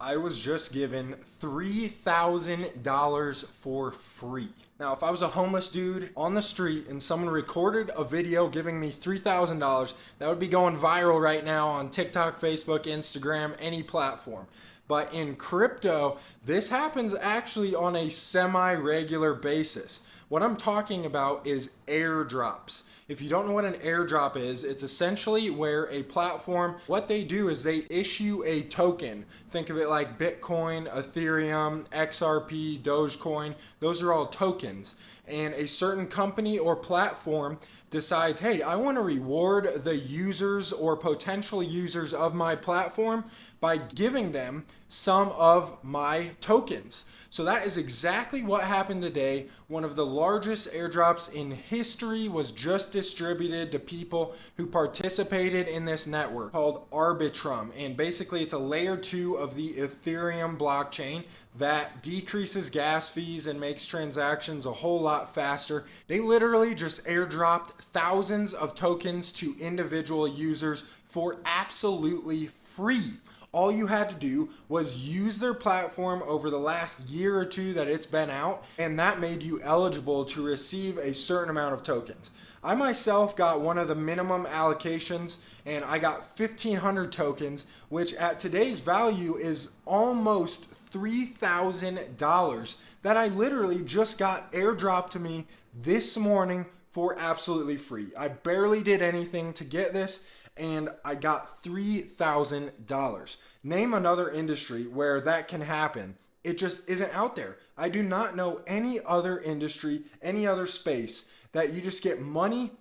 I was just given $3,000 for free. Now, if I was a homeless dude on the street and someone recorded a video giving me $3,000, that would be going viral right now on TikTok, Facebook, Instagram, any platform. But in crypto, this happens actually on a semi-regular basis. What I'm talking about is airdrops. If you don't know what an airdrop is, it's essentially where a platform, what they do is they issue a token. Think of it like Bitcoin, Ethereum, XRP, Dogecoin. Those are all tokens. And a certain company or platform decides, hey, I want to reward the users or potential users of my platform by giving them some of my tokens. So that is exactly what happened today. One of the largest airdrops in history was just distributed to people who participated in this network called Arbitrum. And basically it's a layer 2 of the Ethereum blockchain that decreases gas fees and makes transactions a whole lot faster. They literally just airdropped thousands of tokens to individual users for absolutely free. All you had to do was use their platform over the last year or two that it's been out, and that made you eligible to receive a certain amount of tokens. I myself got one of the minimum allocations, and I got 1,500 tokens, which at today's value is almost $3,000 that I literally just got airdropped to me this morning for absolutely free. I barely did anything to get this, and I got $3,000. Name another industry where that can happen. It just isn't out there. I do not know any other industry, any other space that you just get money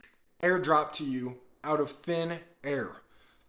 airdropped to you out of thin air.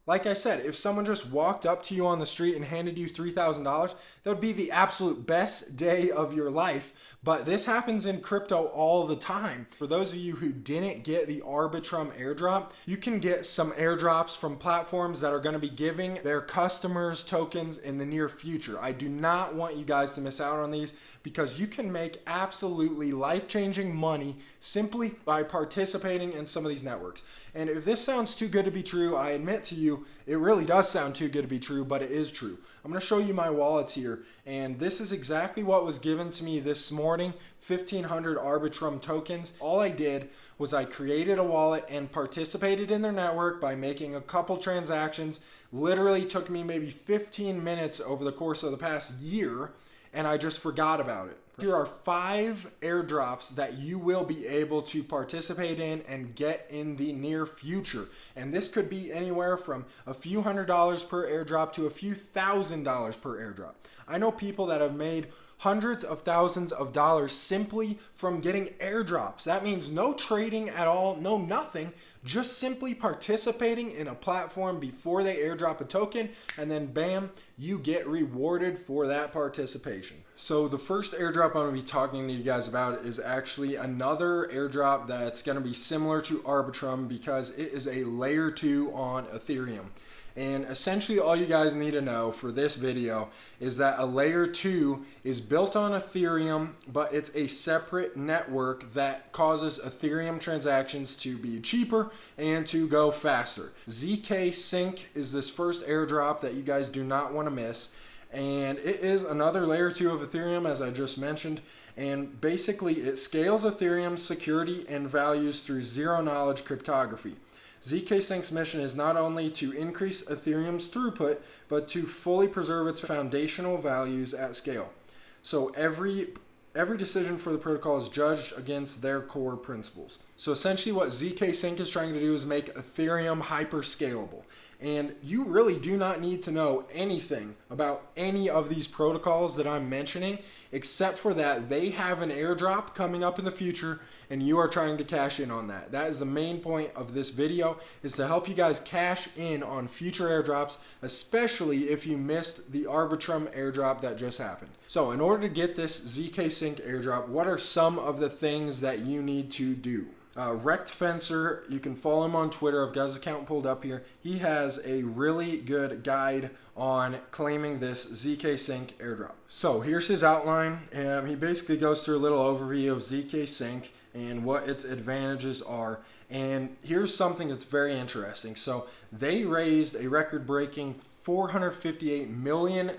Like I said, if someone just walked up to you on the street and handed you $3,000, that would be the absolute best day of your life. But this happens in crypto all the time. For those of you who didn't get the Arbitrum airdrop, you can get some airdrops from platforms that are going to be giving their customers tokens in the near future. I do not want you guys to miss out on these because you can make absolutely life-changing money simply by participating in some of these networks. And if this sounds too good to be true, I admit to you, it really does sound too good to be true, but it is true. I'm going to show you my wallets here, and this is exactly what was given to me this morning, 1,500 Arbitrum tokens. All I did was I created a wallet and participated in their network by making a couple transactions. Literally took me maybe 15 minutes over the course of the past year, and I just forgot about it. Here are 5 airdrops that you will be able to participate in and get in the near future. And this could be anywhere from a few $100s per airdrop to a few $1,000s per airdrop. I know people that have made hundreds of thousands of dollars simply from getting airdrops. That means no trading at all, no nothing, just simply participating in a platform before they airdrop a token, and then bam, you get rewarded for that participation. So the first airdrop I'm going to be talking to you guys about is actually another airdrop that's going to be similar to Arbitrum because it is a layer 2 on Ethereum. And essentially all you guys need to know for this video is that a layer 2 is built on Ethereum, but it's a separate network that causes Ethereum transactions to be cheaper and to go faster. ZK Sync is this first airdrop that you guys do not want to miss. And it is another layer 2 of Ethereum, as I just mentioned. And basically it scales Ethereum's security and values through zero-knowledge cryptography. ZK Sync's mission is not only to increase Ethereum's throughput, but to fully preserve its foundational values at scale. So every decision for the protocol is judged against their core principles. So essentially what ZK Sync is trying to do is make Ethereum hyper scalable. And you really do not need to know anything about any of these protocols that I'm mentioning, except for that they have an airdrop coming up in the future and you are trying to cash in on that. That is the main point of this video, is to help you guys cash in on future airdrops, especially if you missed the Arbitrum airdrop that just happened. So in order to get this ZK Sync airdrop, what are some of the things that you need to do? Wrecked Fencer, you can follow him on Twitter. I've got his account pulled up here. He has a really good guide on claiming this ZK Sync airdrop. So here's his outline. He basically goes through a little overview of ZK Sync and what its advantages are. And here's something that's very interesting. So they raised a record-breaking $458 million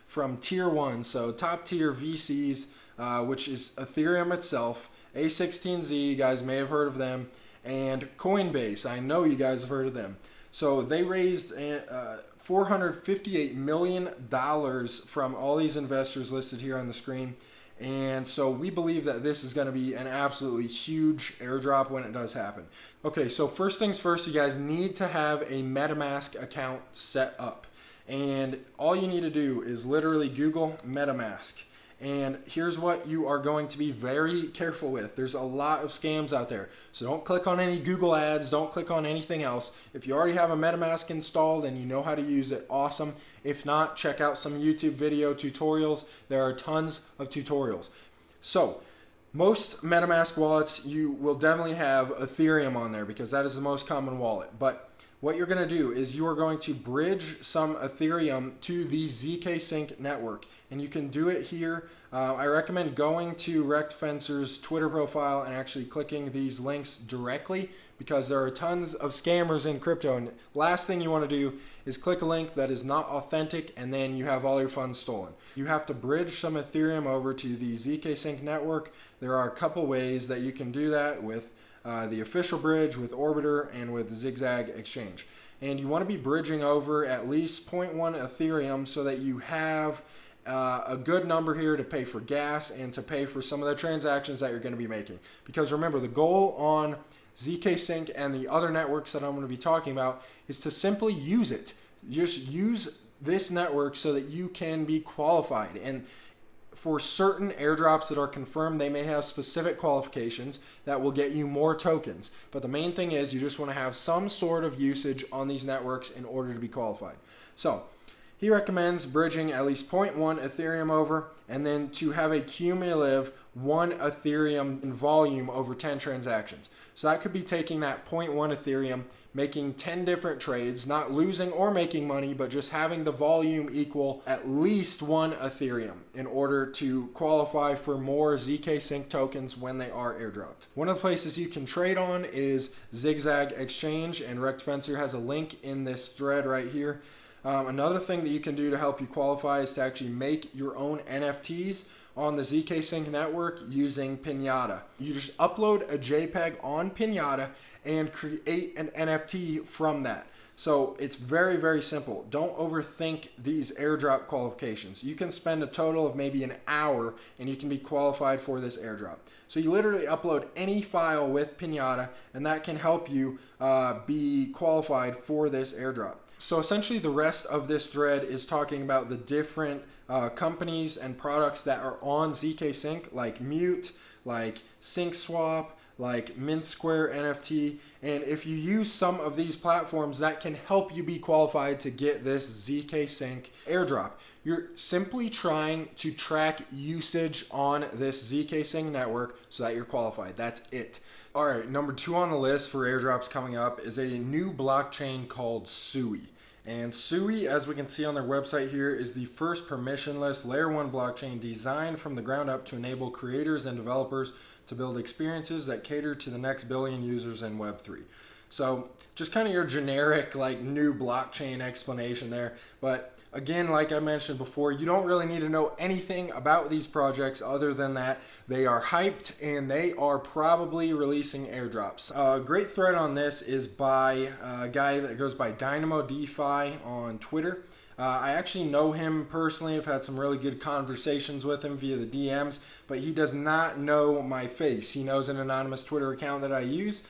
from tier one, so top tier VCs, which is Ethereum itself, A16Z, you guys may have heard of them, and Coinbase, I know you guys have heard of them. So they raised $458 million from all these investors listed here on the screen. And so we believe that this is going to be an absolutely huge airdrop when it does happen. Okay, so first things first, you guys need to have a MetaMask account set up. And all you need to do is literally Google MetaMask. And here's what you are going to be very careful with. There's a lot of scams out there. So don't click on any Google ads. Don't click on anything else. If you already have a MetaMask installed and you know how to use it, awesome. If not, check out some YouTube video tutorials. There are tons of tutorials. So most MetaMask wallets, you will definitely have Ethereum on there because that is the most common wallet. But what you're going to do is you are going to bridge some Ethereum to the zkSync network. And you can do it here. I recommend going to RectFencer's Twitter profile and actually clicking these links directly because there are tons of scammers in crypto. And last thing you want to do is click a link that is not authentic and then you have all your funds stolen. You have to bridge some Ethereum over to the zkSync network. There are a couple ways that you can do that with the official bridge, with Orbiter, and with Zigzag Exchange. And you want to be bridging over at least 0.1 Ethereum so that you have a good number here to pay for gas and to pay for some of the transactions that you're going to be making. Because remember, the goal on zkSync and the other networks that I'm going to be talking about is to simply use it. Just use this network so that you can be qualified. And for certain airdrops that are confirmed, they may have specific qualifications that will get you more tokens. But the main thing is you just want to have some sort of usage on these networks in order to be qualified. So he recommends bridging at least 0.1 Ethereum over and then to have a cumulative 1 Ethereum in volume over 10 transactions. So that could be taking that 0.1 Ethereum, making 10 different trades, not losing or making money, but just having the volume equal at least 1 Ethereum in order to qualify for more zkSync tokens when they are airdropped. One of the places you can trade on is Zigzag Exchange, and RectFencer has a link in this thread right here. Another thing that you can do to help you qualify is to actually make your own NFTs on the zkSync network using Pinata. You just upload a JPEG on Pinata and create an NFT from that. So it's very, very simple. Don't overthink these airdrop qualifications. You can spend a total of maybe an hour and you can be qualified for this airdrop. So you literally upload any file with Pinata and that can help you be qualified for this airdrop. So essentially the rest of this thread is talking about the different companies and products that are on zkSync, like Mute, like SyncSwap, like MintSquare NFT. And if you use some of these platforms, that can help you be qualified to get this zkSync airdrop. You're simply trying to track usage on this zkSync network so that you're qualified. That's it. All right, number 2 on the list for airdrops coming up is a new blockchain called Sui. And Sui, as we can see on their website here, is the first permissionless layer 1 blockchain designed from the ground up to enable creators and developers to build experiences that cater to the next billion users in Web3. So just kind of your generic like new blockchain explanation there. But again, like I mentioned before, you don't really need to know anything about these projects other than that they are hyped and they are probably releasing airdrops. A great thread on this is by a guy that goes by Dynamo DeFi on Twitter. I actually know him personally. I've had some really good conversations with him via the DMs, but he does not know my face. He knows an anonymous Twitter account that I use,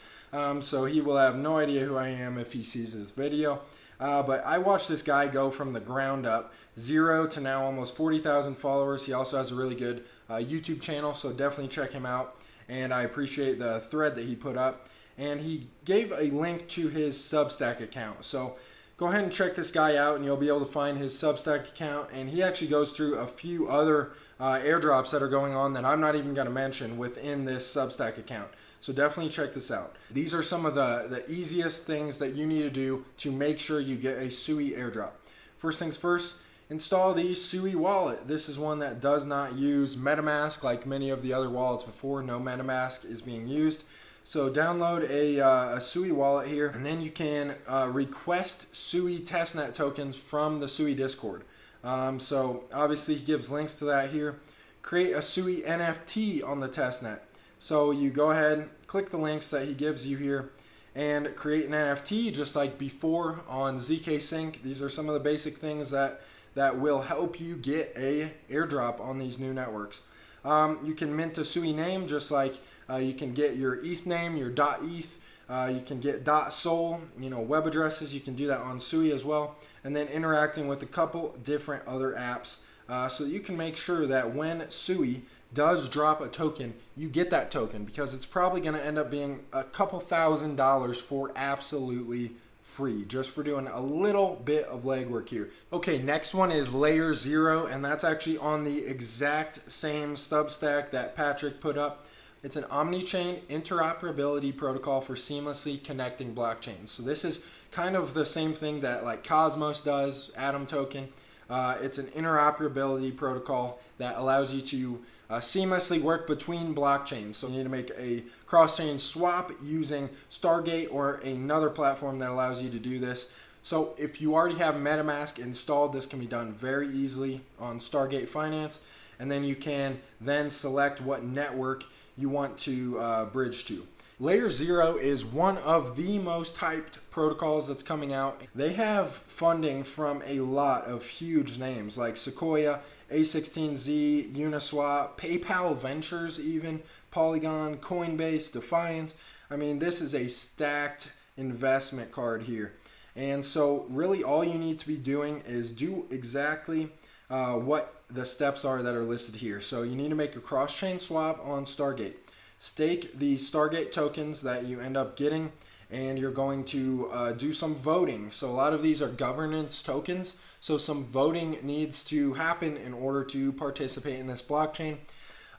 so he will have no idea who I am if he sees this video. But I watched this guy go from the ground up, 0 to now almost 40,000 followers. He also has a really good YouTube channel, so definitely check him out. And I appreciate the thread that he put up. And he gave a link to his Substack account. So go ahead and check this guy out and you'll be able to find his Substack account. And he actually goes through a few other airdrops that are going on that I'm not even going to mention within this Substack account. So definitely check this out. These are some of the easiest things that you need to do to make sure you get a Sui airdrop. First things first, install the Sui wallet. This is one that does not use MetaMask like many of the other wallets before. No MetaMask is being used. So download a Sui wallet here, and then you can request Sui testnet tokens from the Sui Discord. So obviously he gives links to that here. Create a Sui NFT on the testnet. So you go ahead, click the links that he gives you here, and create an NFT just like before on ZK Sync. These are some of the basic things that will help you get a airdrop on these new networks. You can mint a Sui name just like you can get your ETH name, your .eth. You can get .sol, web addresses. You can do that on Sui as well. And then interacting with a couple different other apps so that you can make sure that when Sui does drop a token, you get that token, because it's probably going to end up being a couple $1,000s for absolutely free, just for doing a little bit of legwork here. Okay, next one is Layer Zero, and that's actually on the exact same Substack that Patrick put up. It's an omni-chain interoperability protocol for seamlessly connecting blockchains. So this is kind of the same thing that like Cosmos does, Atom Token. It's an interoperability protocol that allows you to seamlessly work between blockchains. So you need to make a cross-chain swap using Stargate or another platform that allows you to do this. So if you already have MetaMask installed, this can be done very easily on Stargate Finance. And then you can then select what network you want to bridge to. Layer Zero is one of the most hyped protocols that's coming out. They have funding from a lot of huge names like Sequoia, A16Z, Uniswap, PayPal Ventures even, Polygon, Coinbase, Defiance. I mean, this is a stacked investment card here. And so really all you need to be doing is do exactly what the steps are that are listed here. So you need to make a cross-chain swap on Stargate. Stake the Stargate tokens that you end up getting, and you're going to do some voting. So a lot of these are governance tokens, so some voting needs to happen in order to participate in this blockchain.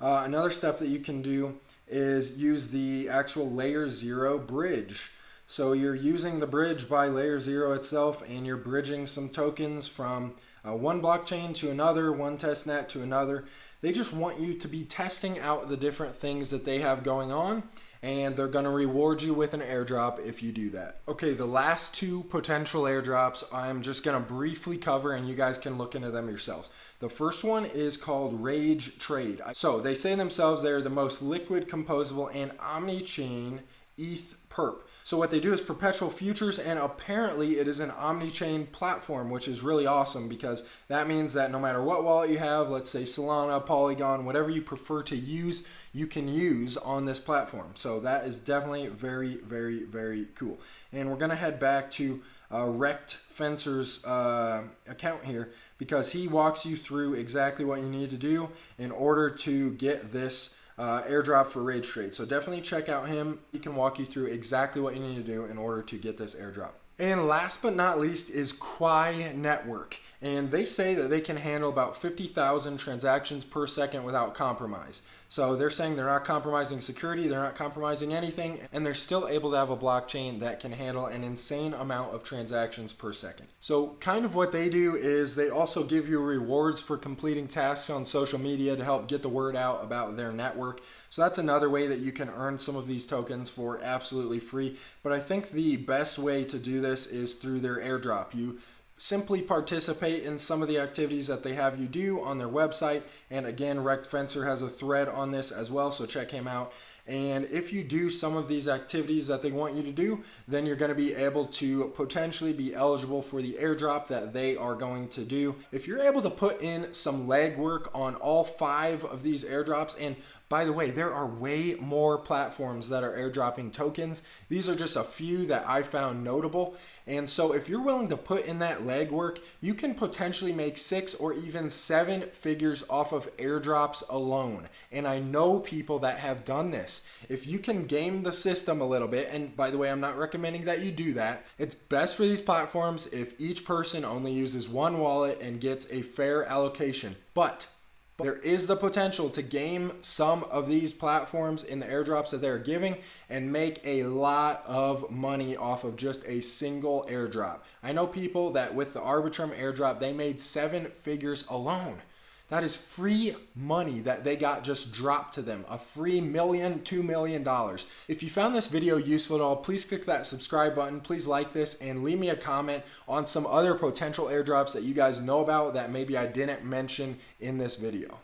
Another step that you can do is use the actual Layer Zero bridge. So you're using the bridge by Layer Zero itself, and you're bridging some tokens from one blockchain to another, one testnet to another. They just want you to be testing out the different things that they have going on, and they're going to reward you with an airdrop if you do that. Okay, the last two potential airdrops I'm just going to briefly cover, and you guys can look into them yourselves. The first one is called Rage Trade. So they say themselves they're the most liquid, composable, and omni-chain ETH perp. So what they do is perpetual futures, and apparently it is an omni-chain platform, which is really awesome, because that means that no matter what wallet you have, let's say Solana, Polygon, whatever you prefer to use, you can use on this platform. So that is definitely very, very, very cool. And we're going to head back to Rect Fencer's account here, because he walks you through exactly what you need to do in order to get this airdrop for Rage Trade. So definitely check out him. He can walk you through exactly what you need to do in order to get this airdrop. And last but not least is Kwai Network. And they say that they can handle about 50,000 transactions per second without compromise. So they're saying they're not compromising security, they're not compromising anything, and they're still able to have a blockchain that can handle an insane amount of transactions per second. So kind of what they do is they also give you rewards for completing tasks on social media to help get the word out about their network. So that's another way that you can earn some of these tokens for absolutely free. But I think the best way to do this is through their airdrop. You simply participate in some of the activities that they have you do on their website. And again, Rect Fencer has a thread on this as well, so check him out. And if you do some of these activities that they want you to do, then you're going to be able to potentially be eligible for the airdrop that they are going to do. If you're able to put in some legwork on all 5 of these airdrops, and by the way, there are way more platforms that are airdropping tokens. These are just a few that I found notable. And so if you're willing to put in that legwork, you can potentially make 6 or even 7 figures off of airdrops alone. And I know people that have done this. If you can game the system a little bit, and by the way, I'm not recommending that you do that. It's best for these platforms if each person only uses one wallet and gets a fair allocation. But there is the potential to game some of these platforms in the airdrops that they're giving and make a lot of money off of just a single airdrop. I know people that with the Arbitrum airdrop, they made 7 figures alone. That is free money that they got just dropped to them. A free $2 million. If you found this video useful at all, please click that subscribe button. Please like this and leave me a comment on some other potential airdrops that you guys know about that maybe I didn't mention in this video.